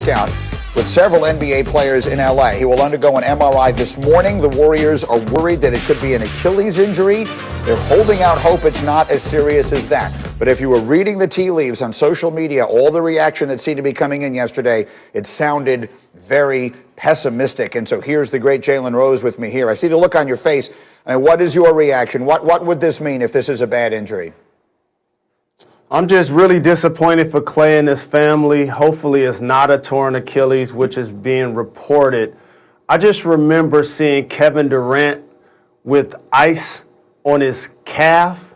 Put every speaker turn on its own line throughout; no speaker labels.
workout with several NBA players in LA. He will undergo an MRI this morning. The Warriors are worried that it could be an Achilles injury. They're holding out hope it's not as serious as that. But if you were reading the tea leaves on social media, all the reaction that seemed to be coming in yesterday, it sounded very pessimistic. And so here's the great Jalen Rose with me here. I see the look on your face. I mean, what is your reaction? What would this mean if this is a bad injury?
I'm just really disappointed for Clay and his family. Hopefully it's not a torn Achilles, which is being reported. I just remember seeing Kevin Durant with ice on his calf,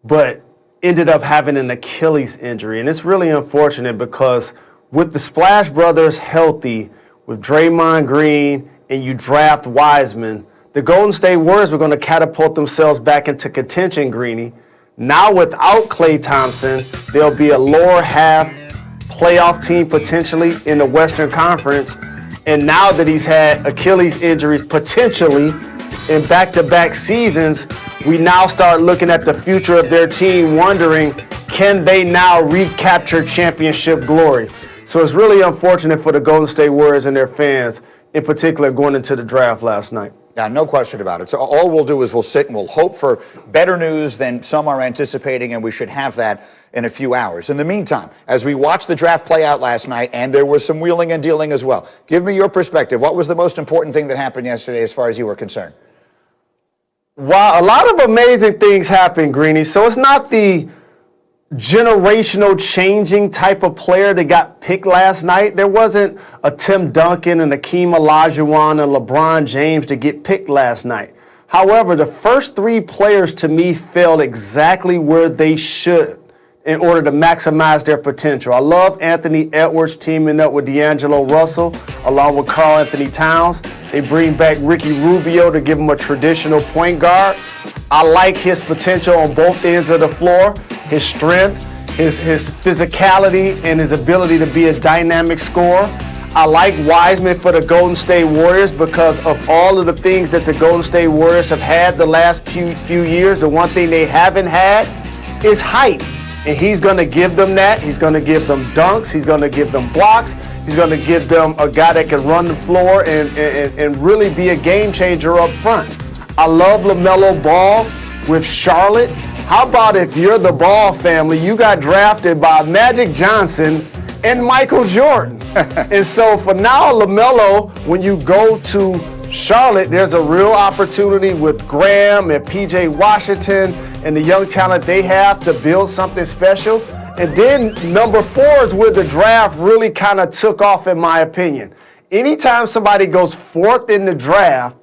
but ended up having an Achilles injury. And it's really unfortunate because with the Splash Brothers healthy, with Draymond Green, and you draft Wiseman, the Golden State Warriors were going to catapult themselves back into contention, Greeny. Now without Klay Thompson, there'll be a lower half playoff team potentially in the Western Conference. And now that he's had Achilles injuries potentially in back-to-back seasons, we now start looking at the future of their team, wondering, can they now recapture championship glory? So it's really unfortunate for the Golden State Warriors and their fans, in particular going into the draft last night.
Yeah, no question about it. So all we'll do is we'll sit and we'll hope for better news than some are anticipating, and we should have that in a few hours. In the meantime, as we watched the draft play out last night, and there was some wheeling and dealing as well, give me your perspective. What was the most important thing that happened yesterday as far as you were concerned?
Wow, a lot of amazing things happened, Greeny. So it's not the generational changing type of player that got picked last night. There wasn't a Tim Duncan and Akeem Olajuwon and LeBron James to get picked last night. However, the first three players to me fell exactly where they should in order to maximize their potential. I love Anthony Edwards teaming up with D'Angelo Russell along with Karl Anthony Towns. They bring back Ricky Rubio to give him a traditional point guard. I like his potential on both ends of the floor, his strength, his physicality, and his ability to be a dynamic scorer. I like Wiseman for the Golden State Warriors because of all of the things that the Golden State Warriors have had the last few years. The one thing they haven't had is height. And he's going to give them that. He's going to give them dunks. He's going to give them blocks. He's going to give them a guy that can run the floor and really be a game changer up front. I love LaMelo Ball with Charlotte. How about if you're the Ball family, you got drafted by Magic Johnson and Michael Jordan. And so for now, LaMelo, when you go to Charlotte, there's a real opportunity with Graham and PJ Washington and the young talent they have to build something special. And then number 4 is where the draft really kind of took off, in my opinion. Anytime somebody goes 4th in the draft,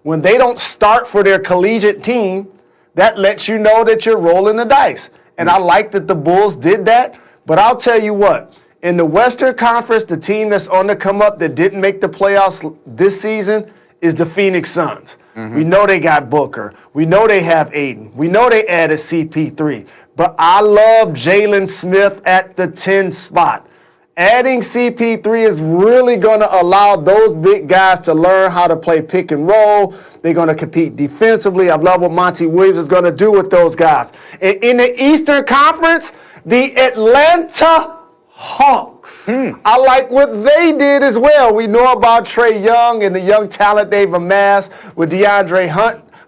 when they don't start for their collegiate team, that lets you know that you're rolling the dice. And I like that the Bulls did that. But I'll tell you what, in the Western Conference, the team that's on the come up that didn't make the playoffs this season is the Phoenix Suns. We know they got Booker. We know they have Aiden. We know they added CP3. But I love Jalen Smith at the 10 spot. Adding CP3 is really going to allow those big guys to learn how to play pick and roll. They're going to compete defensively. I love what Monty Williams is going to do with those guys. And in the Eastern Conference, the Atlanta Hawks. I like what they did as well. We know about Trae Young and the young talent they've amassed with DeAndre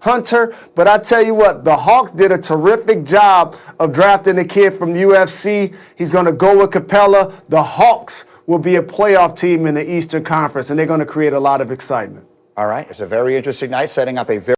Hunter, but I tell you what, the Hawks did a terrific job of drafting a kid from UFC. He's going to go with Capella. The Hawks will be a playoff team in the Eastern Conference, and they're going to create a lot of excitement.
All right, it's a very interesting night, setting up a very